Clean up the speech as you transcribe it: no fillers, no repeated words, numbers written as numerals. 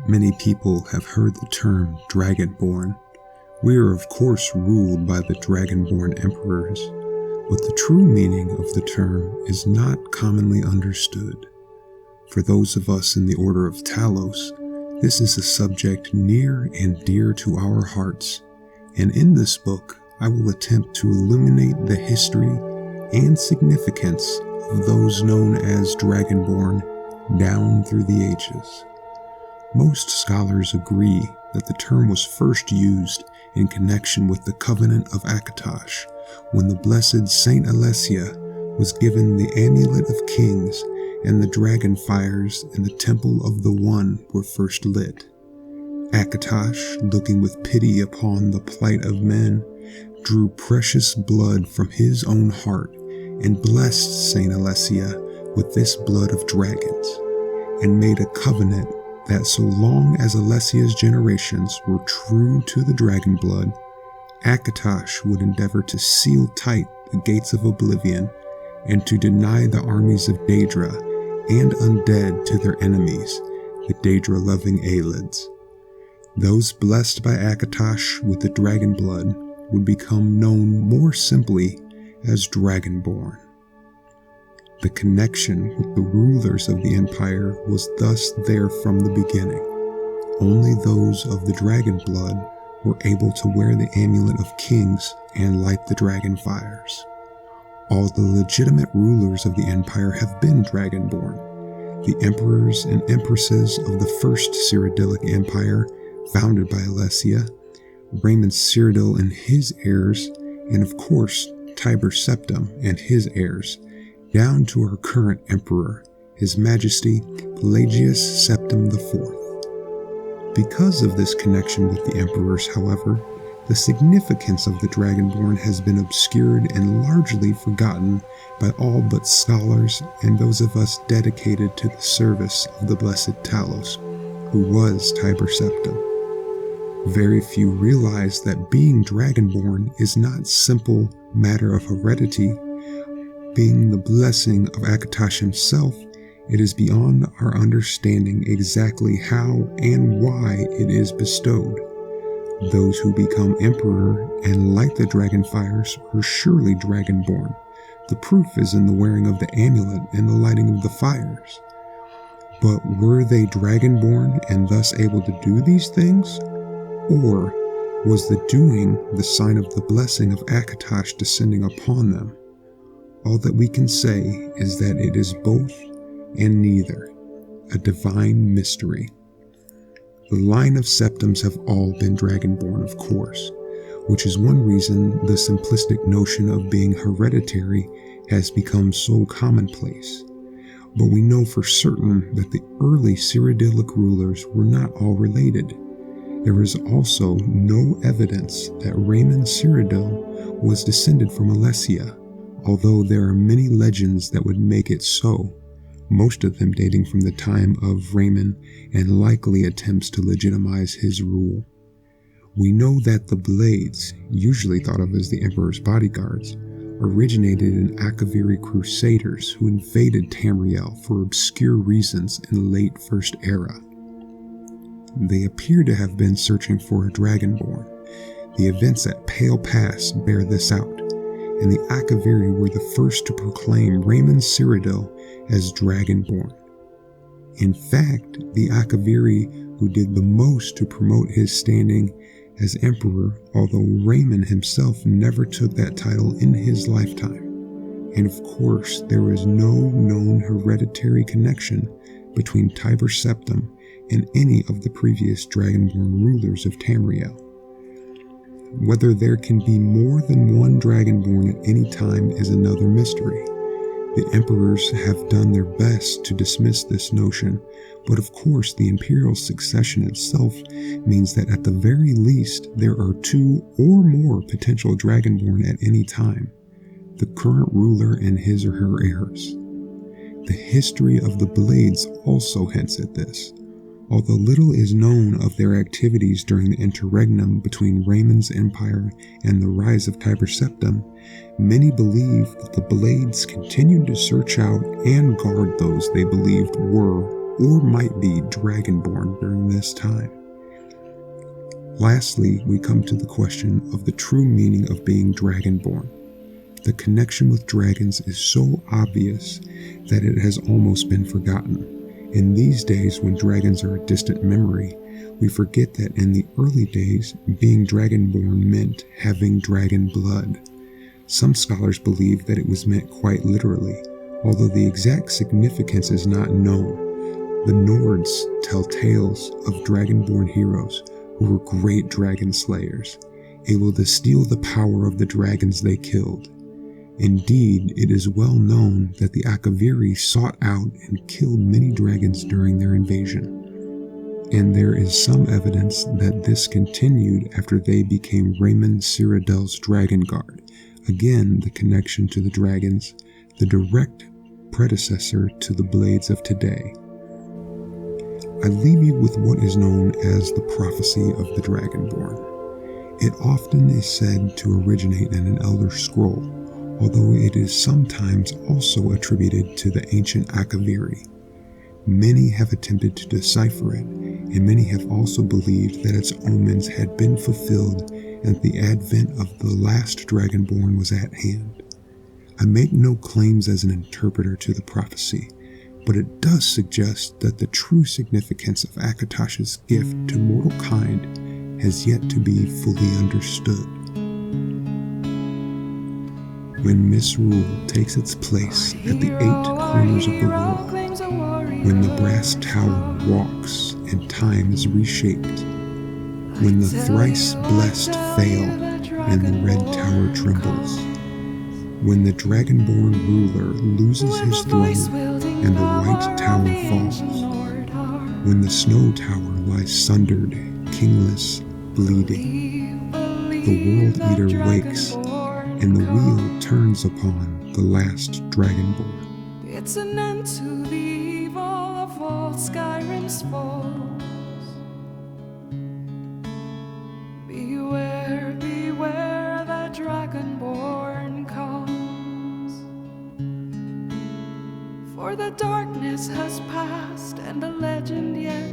Many people have heard the term Dragonborn. We are of course ruled by the Dragonborn emperors, but the true meaning of the term is not commonly understood. For those of us in the Order of Talos, this is a subject near and dear to our hearts, and in this book I will attempt to illuminate the history and significance of those known as Dragonborn down through the ages. Most scholars agree that the term was first used in connection with the Covenant of Akatosh, when the blessed Saint Alessia was given the Amulet of Kings and the dragon fires in the Temple of the One were first lit. Akatosh, looking with pity upon the plight of men, drew precious blood from his own heart and blessed Saint Alessia with this blood of dragons, and made a covenant that so long as Alessia's generations were true to the dragon blood, Akatosh would endeavor to seal tight the gates of oblivion and to deny the armies of Daedra and undead to their enemies, the Daedra-loving Aelids. Those blessed by Akatosh with the dragon blood would become known more simply as Dragonborn. The connection with the rulers of the empire was thus there from the beginning. Only those of the dragon blood were able to wear the Amulet of Kings and light the dragon fires. All the legitimate rulers of the empire have been Dragonborn. The emperors and empresses of the first Cyrodiilic Empire, founded by Alessia, Raymond Cyrodiil and his heirs, and of course Tiber Septim and his heirs, down to our current emperor, His Majesty Pelagius Septim IV. Because of this connection with the emperors, however, the significance of the Dragonborn has been obscured and largely forgotten by all but scholars and those of us dedicated to the service of the blessed Talos, who was Tiber Septim. Very few realize that being Dragonborn is not simple matter of heredity. Being the blessing of Akatosh himself, it is beyond our understanding exactly how and why it is bestowed. Those who become emperor and light the dragon fires are surely Dragonborn. The proof is in the wearing of the amulet and the lighting of the fires. But were they Dragonborn and thus able to do these things? Or was the doing the sign of the blessing of Akatosh descending upon them? All that we can say is that it is both and neither, a divine mystery. The line of Septims have all been Dragonborn, of course, which is one reason the simplistic notion of being hereditary has become so commonplace. But we know for certain that the early Cyrodiilic rulers were not all related. There is also no evidence that Raymond Cyrodiil was descended from Alessia, although there are many legends that would make it so, most of them dating from the time of Raymond and likely attempts to legitimize his rule. We know that the Blades, usually thought of as the Emperor's bodyguards, originated in Akaviri crusaders who invaded Tamriel for obscure reasons in the late First Era. They appear to have been searching for a Dragonborn. The events at Pale Pass bear this out, and the Akaviri were the first to proclaim Raymond Cyrodiil as Dragonborn. In fact, the Akaviri who did the most to promote his standing as emperor, although Raymond himself never took that title in his lifetime. And of course, there is no known hereditary connection between Tiber Septim and any of the previous Dragonborn rulers of Tamriel. Whether there can be more than one Dragonborn at any time is another mystery. The emperors have done their best to dismiss this notion, but of course the imperial succession itself means that at the very least there are two or more potential Dragonborn at any time, the current ruler and his or her heirs. The history of the Blades also hints at this. Although little is known of their activities during the interregnum between Raymond's empire and the rise of Tiber Septim, many believe that the Blades continued to search out and guard those they believed were or might be Dragonborn during this time. Lastly, we come to the question of the true meaning of being Dragonborn. The connection with dragons is so obvious that it has almost been forgotten. In these days, when dragons are a distant memory, we forget that in the early days, being Dragonborn meant having dragon blood. Some scholars believe that it was meant quite literally, although the exact significance is not known. The Nords tell tales of Dragonborn heroes who were great dragon slayers, able to steal the power of the dragons they killed. Indeed, it is well known that the Akaviri sought out and killed many dragons during their invasion, and there is some evidence that this continued after they became Raymond Cyrodiil's Dragon Guard. Again, the connection to the dragons, the direct predecessor to the blades of today. I leave you with what is known as the prophecy of the Dragonborn. It often is said to originate in an Elder Scroll, although it is sometimes also attributed to the ancient Akaviri. Many have attempted to decipher it, and many have also believed that its omens had been fulfilled and the advent of the last Dragonborn was at hand. I make no claims as an interpreter to the prophecy, but it does suggest that the true significance of Akatosh's gift to mortal kind has yet to be fully understood. When misrule takes its place at the 8 corners of the world, when the brass tower walks and time is reshaped, when the thrice blessed fail and the red tower trembles, when the Dragonborn ruler loses his throne and the white tower falls, when the snow tower lies sundered, kingless, bleeding, the world eater wakes and the wheel turns upon the last Dragonborn. It's an end to the evil of all Skyrim's foes. Beware, beware, the Dragonborn comes. For the darkness has passed and the legend yet